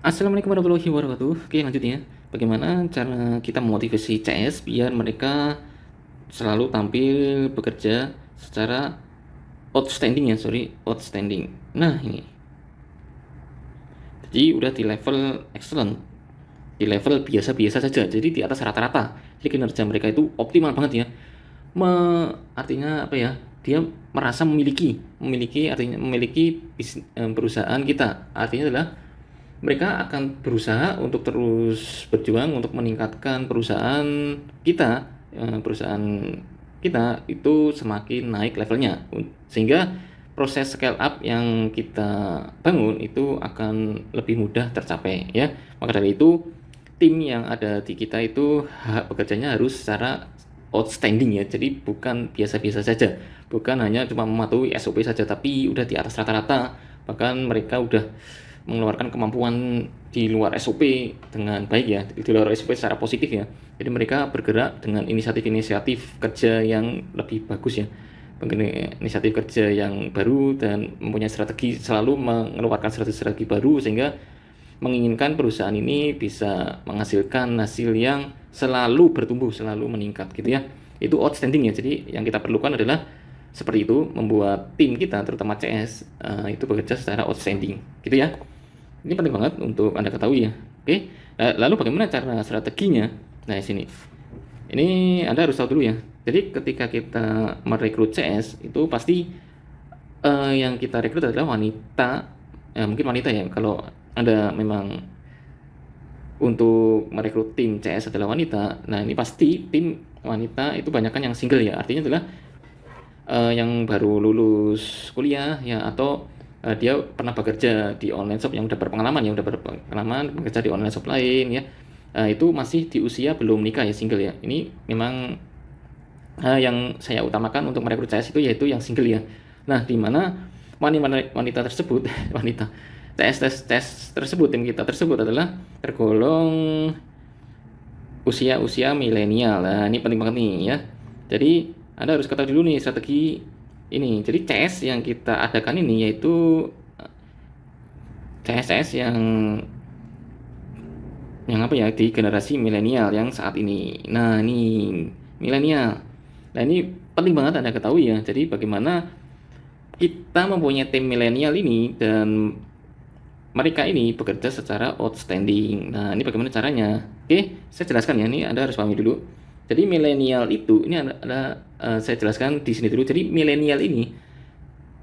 Assalamualaikum warahmatullahi wabarakatuh. Oke, lanjutnya. Bagaimana cara kita memotivasi CS biar mereka selalu tampil bekerja secara outstanding. Nah, ini. Jadi udah di level excellent, di level biasa-biasa saja. Jadi di atas rata-rata. Jadi kinerja mereka itu optimal banget ya. Artinya apa ya? Dia merasa memiliki artinya memiliki perusahaan kita. Artinya adalah mereka akan berusaha untuk terus berjuang untuk meningkatkan kita, perusahaan kita itu semakin naik levelnya, sehingga proses scale up yang kita bangun itu akan lebih mudah tercapai ya. Maka dari itu tim yang ada di kita itu bekerjanya harus secara outstanding ya, jadi bukan biasa-biasa saja, bukan hanya cuma mematuhi SOP saja, tapi udah di atas rata-rata, bahkan mereka udah mengeluarkan kemampuan di luar SOP dengan baik ya, di luar SOP secara positif ya. Jadi mereka bergerak dengan inisiatif-inisiatif kerja yang lebih bagus ya, inisiatif kerja yang baru dan mempunyai strategi, selalu mengeluarkan strategi baru sehingga menginginkan perusahaan ini bisa menghasilkan hasil yang selalu bertumbuh, selalu meningkat gitu ya. Itu outstanding ya. Jadi yang kita perlukan adalah seperti itu, membuat tim kita terutama CS itu bekerja secara outstanding gitu ya. Ini penting banget untuk Anda ketahui ya. Oke. Lalu bagaimana cara strateginya? Nah, di sini. Ini Anda harus tahu dulu ya. Jadi ketika kita merekrut CS itu pasti yang kita rekrut adalah wanita. Mungkin wanita ya. Kalau Anda memang untuk merekrut tim CS adalah wanita, nah ini pasti tim wanita itu banyakkan yang single ya. Artinya adalah yang baru lulus kuliah ya, atau dia pernah bekerja di online shop yang udah berpengalaman bekerja di online shop lain ya. Itu masih di usia belum nikah ya, single ya. Ini memang yang saya utamakan untuk merekrut CS itu yaitu yang single ya. Nah, di mana wanita tersebut wanita CS tersebut, tim kita tersebut adalah tergolong usia milenial. Nah, ini penting banget nih ya. Jadi Anda harus ketahui dulu nih strategi ini. Jadi CS yang kita adakan ini yaitu CS yang apa ya, di generasi milenial yang saat ini. Nah, ini milenial. Nah, ini penting banget Anda ketahui ya. Jadi bagaimana kita mempunyai tim milenial ini dan mereka ini bekerja secara outstanding. Nah, ini bagaimana caranya? Oke, saya jelaskan ya. Ini Anda harus pahami dulu. Jadi milenial itu, ini saya jelaskan di sini dulu. Jadi milenial ini,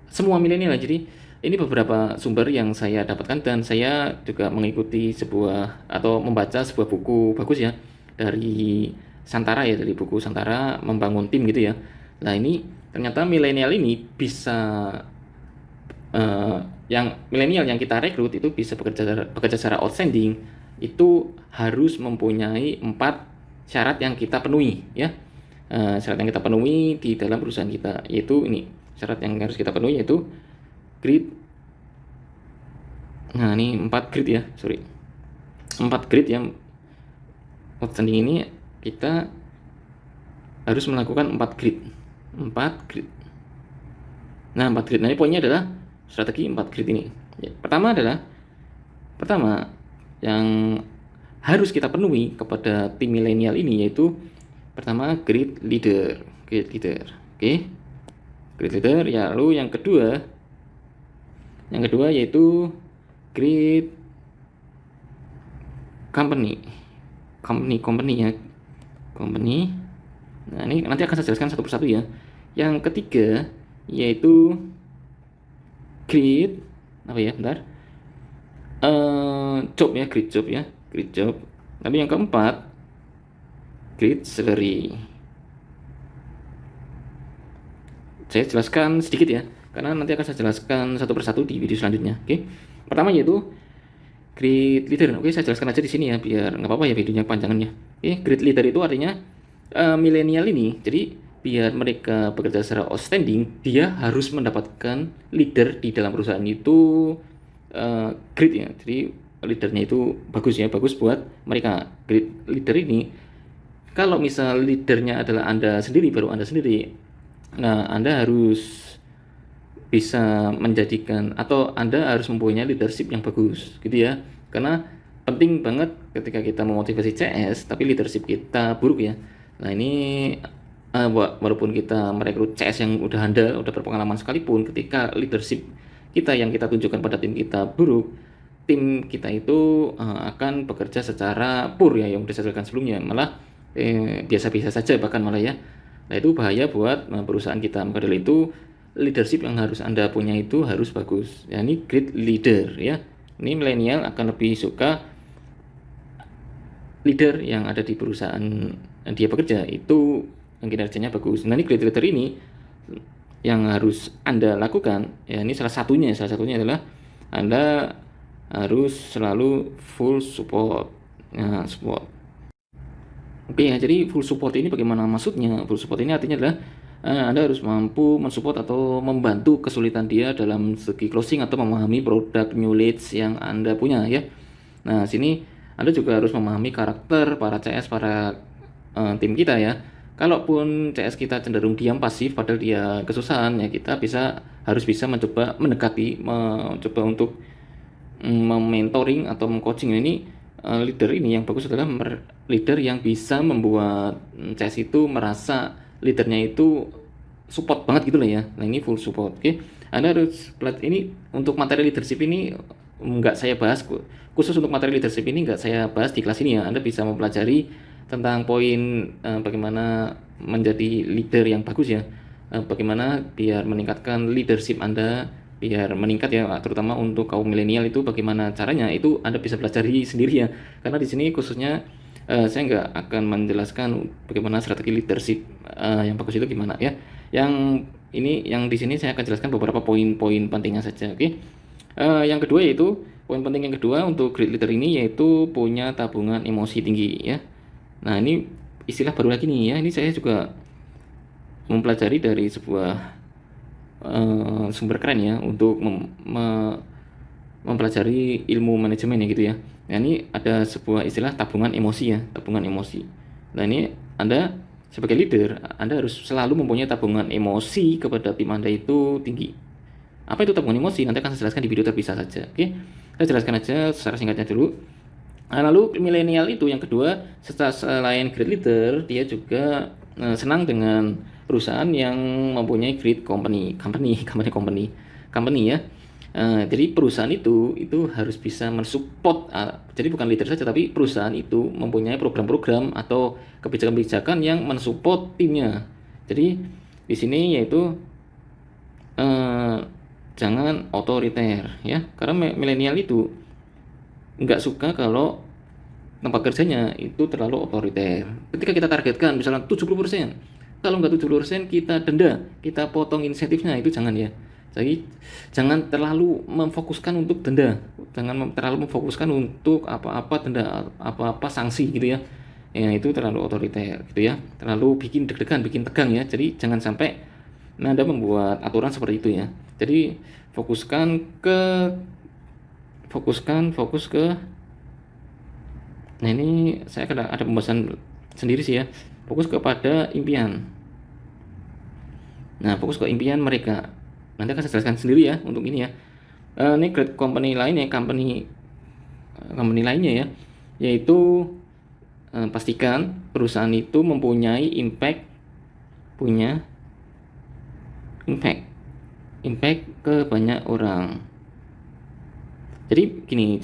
semua milenial. Jadi ini beberapa sumber yang saya dapatkan dan saya juga mengikuti atau membaca sebuah buku bagus ya, dari Santara ya, dari buku Santara Membangun Tim gitu ya. Nah, ini ternyata milenial ini bisa yang milenial yang kita rekrut itu bisa bekerja secara outstanding, itu harus mempunyai 4 syarat yang kita penuhi ya. Syarat yang kita penuhi di dalam perusahaan kita, yaitu ini syarat yang harus kita penuhi, yaitu grade. Nah, ini 4 grade ya, 4 grade yang outstanding ini kita harus melakukan 4 grade. Nah, 4 grade. Nah, ini poinnya adalah strategi 4 grid ini. Ya, pertama yang harus kita penuhi kepada tim milenial ini, yaitu pertama grid leader. Oke. Grid leader ya. Lalu yang kedua yaitu grid company ya. Nah, ini nanti akan saya jelaskan satu persatu ya. Yang ketiga yaitu grid apa ya, bentar, job ya, grid job. Lalu yang keempat grid salary. Saya jelaskan sedikit ya, karena nanti akan saya jelaskan satu persatu di video selanjutnya. Oke, pertama yaitu grid leader. Oke, saya jelaskan aja di sini ya, biar nggak apa-apa ya videonya panjangannya. Oke, grid leader itu artinya milenial ini, jadi biar mereka bekerja secara outstanding, dia harus mendapatkan leader di dalam perusahaan itu great ya. Jadi leadernya itu bagus buat mereka. Great leader ini, kalau misal leadernya adalah Anda sendiri, nah Anda harus bisa menjadikan, atau Anda harus mempunyai leadership yang bagus gitu ya. Karena penting banget ketika kita memotivasi CS tapi leadership kita buruk ya. Nah ini walaupun kita merekrut CS yang udah handal, udah berpengalaman sekalipun, ketika leadership kita yang kita tunjukkan pada tim kita buruk, tim kita itu akan bekerja secara poor ya, yang dihasilkan sebelumnya malah biasa-biasa saja bahkan malah ya. Nah itu bahaya buat perusahaan kita. Maka dari itu leadership yang harus Anda punya itu harus bagus. Ya ini great leader ya. Ini milenial akan lebih suka leader yang ada di perusahaan dia bekerja itu yang kinerjanya bagus. Nah ini great leader ini yang harus Anda lakukan ya, ini salah satunya adalah Anda harus selalu full support. Nah, support. Oke ya, jadi full support ini bagaimana maksudnya? Full support ini artinya adalah Anda harus mampu mensupport atau membantu kesulitan dia dalam segi closing atau memahami produk new leads yang Anda punya ya. Nah, sini Anda juga harus memahami karakter para CS, para tim kita ya. Kalaupun CS kita cenderung diam pasif padahal dia kesusahan ya, kita harus bisa mencoba mendekati, mencoba untuk mentoring atau mengcoaching. Ini leader ini yang bagus adalah leader yang bisa membuat CS itu merasa leadernya itu support banget gitu lah ya. Nah ini full support. Oke, Anda harus ini untuk materi leadership ini nggak saya bahas, khusus untuk materi leadership ini nggak saya bahas di kelas ini ya. Anda bisa mempelajari tentang poin bagaimana menjadi leader yang bagus ya, bagaimana biar meningkatkan leadership Anda biar meningkat ya, terutama untuk kaum milenial itu bagaimana caranya, itu Anda bisa pelajari sendiri ya. Karena di sini khususnya saya nggak akan menjelaskan bagaimana strategi leadership yang bagus itu gimana ya. Yang di sini saya akan jelaskan beberapa poin-poin pentingnya saja. Oke. Yang kedua yaitu poin penting yang kedua untuk great leader ini yaitu punya tabungan emosi tinggi ya. Nah ini istilah baru lagi nih ya, ini saya juga mempelajari dari sebuah sumber keren ya untuk mempelajari ilmu manajemen ya gitu ya. Nah ini ada sebuah istilah tabungan emosi ya, tabungan emosi. Nah ini Anda sebagai leader, Anda harus selalu mempunyai tabungan emosi kepada tim Anda itu tinggi. Apa itu tabungan emosi? Nanti akan saya jelaskan di video terpisah saja. Oke, saya jelaskan aja secara singkatnya dulu. Nah, lalu milenial itu yang kedua, selain great leader, dia juga senang dengan perusahaan yang mempunyai great company ya. Jadi perusahaan itu harus bisa mensupport. Jadi bukan leader saja, tapi perusahaan itu mempunyai program-program atau kebijakan-kebijakan yang mensupport timnya. Jadi di sini yaitu jangan otoriter ya, karena milenial itu nggak suka kalau tempat kerjanya itu terlalu otoriter. Ketika kita targetkan misalnya 70%, kalau nggak 70% kita denda, kita potong insentifnya, itu jangan ya. Jadi jangan terlalu memfokuskan untuk denda, jangan terlalu memfokuskan untuk apa-apa denda, apa-apa sanksi gitu ya. Ya itu terlalu otoriter gitu ya, terlalu bikin deg-degan, bikin tegang ya. Jadi jangan sampai Anda membuat aturan seperti itu ya. Jadi fokus ke. Nah ini saya ada pembahasan sendiri sih ya. Fokus kepada impian. Nah fokus ke impian mereka. Nanti akan saya jelaskan sendiri ya untuk ini ya. Ini great company lainnya, company lainnya ya, yaitu pastikan perusahaan itu mempunyai impact ke banyak orang. Jadi gini,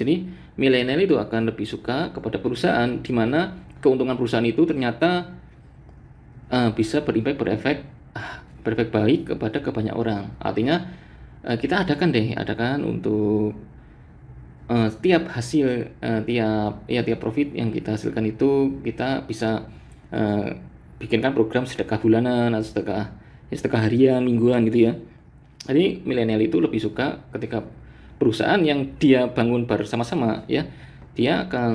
milenial itu akan lebih suka kepada perusahaan di mana keuntungan perusahaan itu ternyata bisa berefek baik kepada banyak orang. Artinya kita adakan untuk tiap hasil, tiap profit yang kita hasilkan itu kita bisa bikinkan program sedekah bulanan atau sedekah harian, mingguan gitu ya. Jadi milenial itu lebih suka ketika perusahaan yang dia bangun bersama-sama ya, dia akan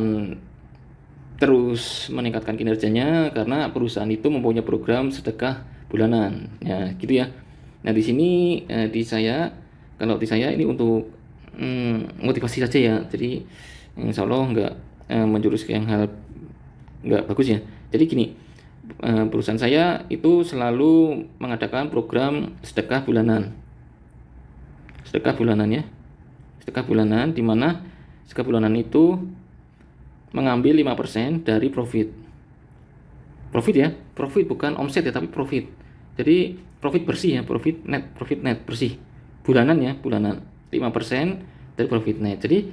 terus meningkatkan kinerjanya karena perusahaan itu mempunyai program sedekah bulanan ya gitu ya. Nah di sini kalau di saya ini untuk motivasi saja ya, jadi insya Allah nggak menjurus ke yang hal nggak bagus ya. Jadi gini, perusahaan saya itu selalu mengadakan program sedekah bulanan ya, sedekah bulanan di mana SK bulanan itu mengambil 5% dari profit. Profit ya, profit bukan omset ya, tapi profit. Jadi profit bersih ya, profit net bersih. Bulanan ya, bulanan 5% dari profit net. Jadi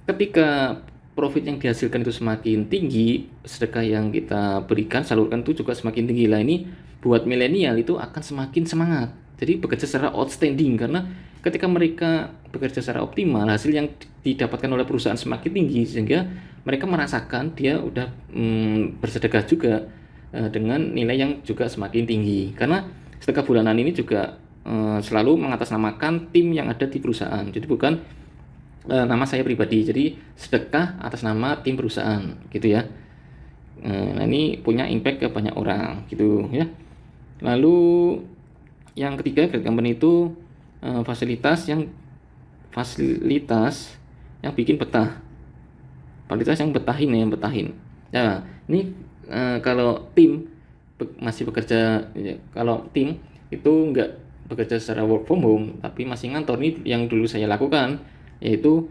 ketika profit yang dihasilkan itu semakin tinggi, sedekah yang kita berikan, salurkan itu juga semakin tinggi. Lah ini buat milenial itu akan semakin semangat. Jadi bekerja secara outstanding, karena ketika mereka bekerja secara optimal, hasil yang didapatkan oleh perusahaan semakin tinggi, sehingga mereka merasakan dia udah bersedekah juga dengan nilai yang juga semakin tinggi. Karena sedekah bulanan ini juga selalu mengatasnamakan tim yang ada di perusahaan. Jadi bukan nama saya pribadi, jadi sedekah atas nama tim perusahaan gitu ya. Nah ini punya impact ke banyak orang gitu ya. Lalu yang ketiga, great company itu fasilitas yang bikin betah, fasilitas yang betahin ya, yang betahin. Nah ini kalau tim masih bekerja ya, kalau tim itu nggak bekerja secara work from home tapi masih ngantor, nih yang dulu saya lakukan, yaitu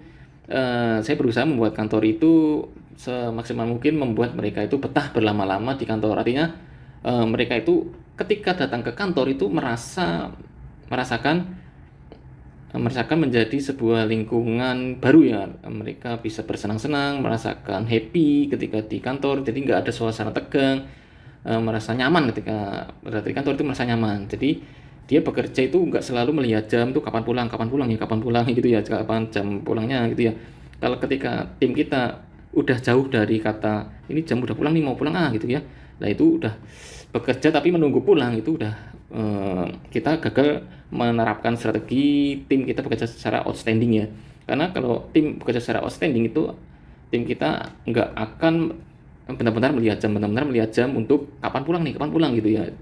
saya berusaha membuat kantor itu semaksimal mungkin membuat mereka itu betah berlama-lama di kantor. Artinya mereka itu ketika datang ke kantor itu merasakan menjadi sebuah lingkungan baru ya. Mereka bisa bersenang-senang, merasakan happy ketika di kantor, jadi nggak ada suasana tegang, merasa nyaman ketika berada di kantor itu, merasa nyaman. Jadi dia bekerja itu nggak selalu melihat jam tuh kapan pulang gitu ya, kapan jam pulangnya gitu ya. Kalau ketika tim kita udah jauh dari kata ini jam udah pulang nih, mau pulang gitu ya, nah itu udah bekerja tapi menunggu pulang, itu udah kita gagal menerapkan strategi tim kita bekerja secara outstanding ya. Karena kalau tim bekerja secara outstanding itu tim kita nggak akan benar-benar melihat jam untuk kapan pulang gitu ya,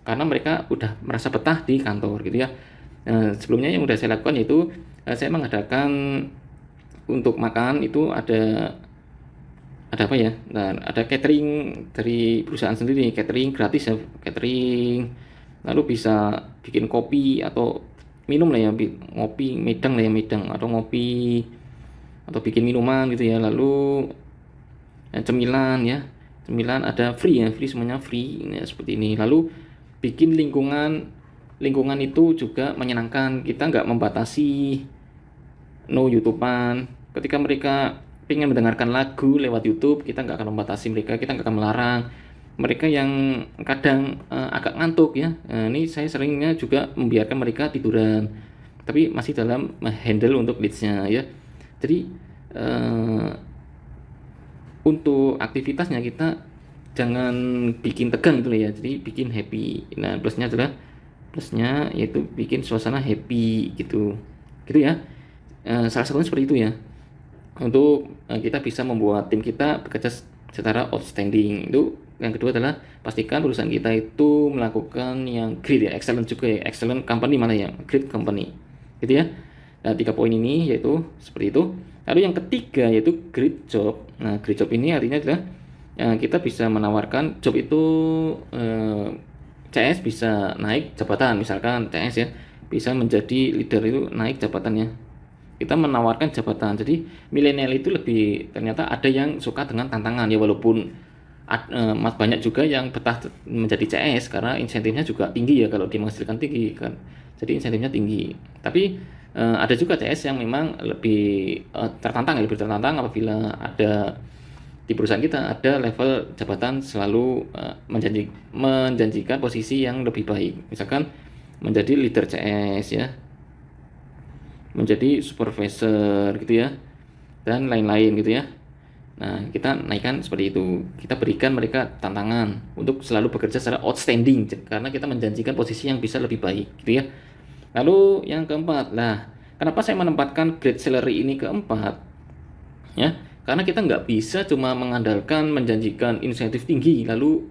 karena mereka udah merasa betah di kantor gitu ya. Sebelumnya yang udah saya lakukan yaitu saya mengadakan untuk makan itu ada apa ya, nah ada catering dari perusahaan sendiri, catering gratis ya, catering. Lalu bisa bikin kopi atau minum lah ya, ngopi medang lah ya, medang atau ngopi atau bikin minuman gitu ya. Lalu cemilan ya, cemilan ada free ya, free semuanya free ya, seperti ini. Lalu bikin lingkungan itu juga menyenangkan, kita nggak membatasi no YouTubean. Ketika mereka ingin mendengarkan lagu lewat YouTube, kita nggak akan membatasi mereka, kita nggak akan melarang. Mereka yang kadang agak ngantuk ya, ini saya seringnya juga membiarkan mereka tiduran, tapi masih dalam handle untuk leadsnya ya. Jadi untuk aktivitasnya kita jangan bikin tegang gitu ya, jadi bikin happy. Nah plusnya yaitu bikin suasana happy gitu ya. Salah satunya seperti itu ya, untuk kita bisa membuat tim kita bekerja secara outstanding. Itu yang kedua adalah pastikan perusahaan kita itu melakukan yang great ya, excellent juga ya, excellent company mana ya, great company gitu ya. Nah 3 poin ini yaitu seperti itu. Lalu yang ketiga yaitu great job. Nah great job ini artinya adalah kita bisa menawarkan job itu, CS bisa naik jabatan, misalkan CS ya bisa menjadi leader, itu naik jabatannya, kita menawarkan jabatan. Jadi milenial itu lebih, ternyata ada yang suka dengan tantangan ya, walaupun banyak juga yang betah menjadi CS karena insentifnya juga tinggi ya, kalau dia menghasilkan tinggi kan, jadi insentifnya tinggi. Tapi ada juga CS yang memang lebih lebih tertantang apabila ada di perusahaan kita ada level jabatan selalu menjanjikan posisi yang lebih baik, misalkan menjadi leader CS ya, menjadi supervisor gitu ya, dan lain-lain gitu ya. Nah kita naikkan seperti itu, kita berikan mereka tantangan untuk selalu bekerja secara outstanding karena kita menjanjikan posisi yang bisa lebih baik gitu ya. Lalu yang keempat, nah kenapa saya menempatkan great salary ini keempat ya, karena kita nggak bisa cuma mengandalkan menjanjikan insentif tinggi lalu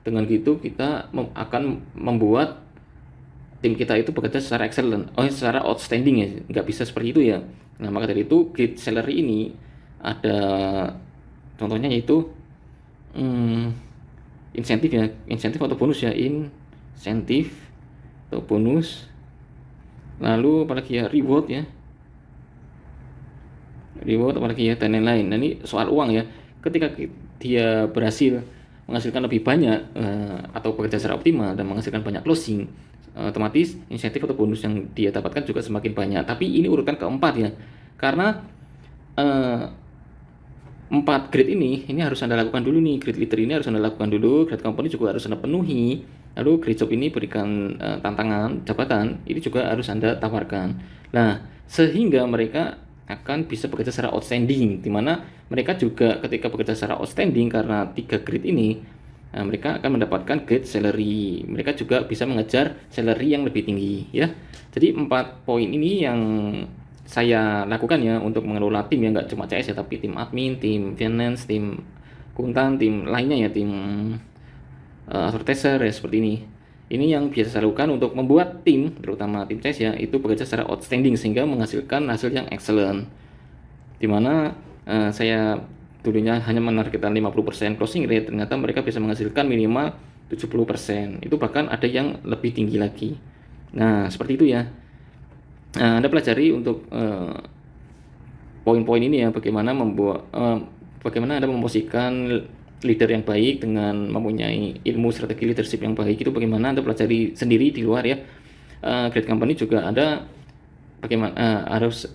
dengan gitu kita akan membuat tim kita itu bekerja secara excellent, secara outstanding ya, nggak bisa seperti itu ya. Nah maka dari itu great salary ini ada contohnya yaitu insentif ya, insentif atau bonus ya, insentif atau bonus. Lalu apalagi ya, reward ya, reward apalagi ya, dan lain-lain. Nah, ini soal uang ya. Ketika dia berhasil menghasilkan lebih banyak atau bekerja secara optimal dan menghasilkan banyak closing, otomatis insentif atau bonus yang dia dapatkan juga semakin banyak. Tapi ini urutan keempat ya, karena 4 grade ini harus Anda lakukan dulu nih. Grade leader ini harus Anda lakukan dulu, grade company juga harus Anda penuhi. Lalu grade job ini berikan tantangan jabatan, ini juga harus Anda tawarkan. Nah, sehingga mereka akan bisa bekerja secara outstanding, di mana mereka juga ketika bekerja secara outstanding karena 3 grade ini, mereka akan mendapatkan grade salary. Mereka juga bisa mengejar salary yang lebih tinggi ya. Jadi 4 poin ini yang saya lakukan ya untuk mengelola tim ya, nggak cuma CS ya, tapi tim admin, tim finance, tim akuntan, tim lainnya ya, tim advertiser ya, seperti ini. Ini yang biasa saya lakukan untuk membuat tim, terutama tim CS ya, itu bekerja secara outstanding sehingga menghasilkan hasil yang excellent. Dimana saya dulunya hanya menargetkan 50% closing rate, ternyata mereka bisa menghasilkan minimal 70%. Itu bahkan ada yang lebih tinggi lagi. Nah, seperti itu ya. Anda pelajari untuk poin-poin ini ya, bagaimana Anda memposisikan leader yang baik dengan mempunyai ilmu strategi leadership yang baik. Itu bagaimana Anda pelajari sendiri di luar ya. Great company juga Anda bagaimana harus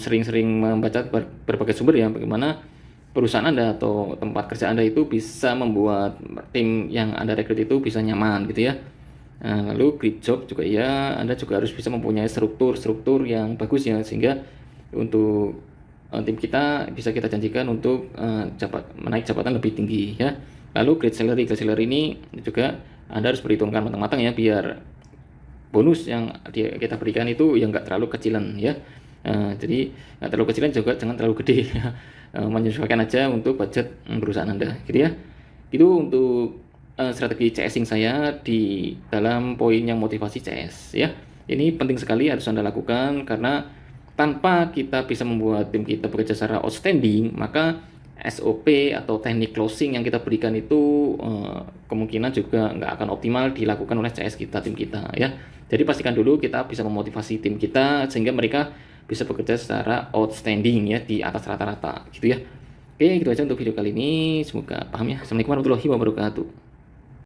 sering-sering membaca berbagai sumber ya, bagaimana perusahaan Anda atau tempat kerja Anda itu bisa membuat tim yang Anda rekrut itu bisa nyaman gitu ya. Lalu grid job juga ya, Anda juga harus bisa mempunyai struktur yang bagus ya, sehingga untuk tim kita bisa kita janjikan untuk menaik jabatan lebih tinggi ya. Lalu grade salary ini juga Anda harus perhitungkan matang-matang ya, biar bonus yang kita berikan itu yang nggak terlalu kecilan ya. Jadi nggak terlalu kecilan juga jangan terlalu gede ya. Menyesuaikan aja untuk budget perusahaan Anda gitu ya. Itu untuk strategi CSing saya di dalam poin yang motivasi CS ya. Ini penting sekali harus Anda lakukan, karena tanpa kita bisa membuat tim kita bekerja secara outstanding, maka SOP atau teknik closing yang kita berikan itu kemungkinan juga nggak akan optimal dilakukan oleh CS kita, tim kita ya. Jadi pastikan dulu kita bisa memotivasi tim kita sehingga mereka bisa bekerja secara outstanding ya, di atas rata-rata gitu ya. Oke, gitu aja untuk video kali ini. Semoga paham ya. Assalamualaikum warahmatullahi wabarakatuh.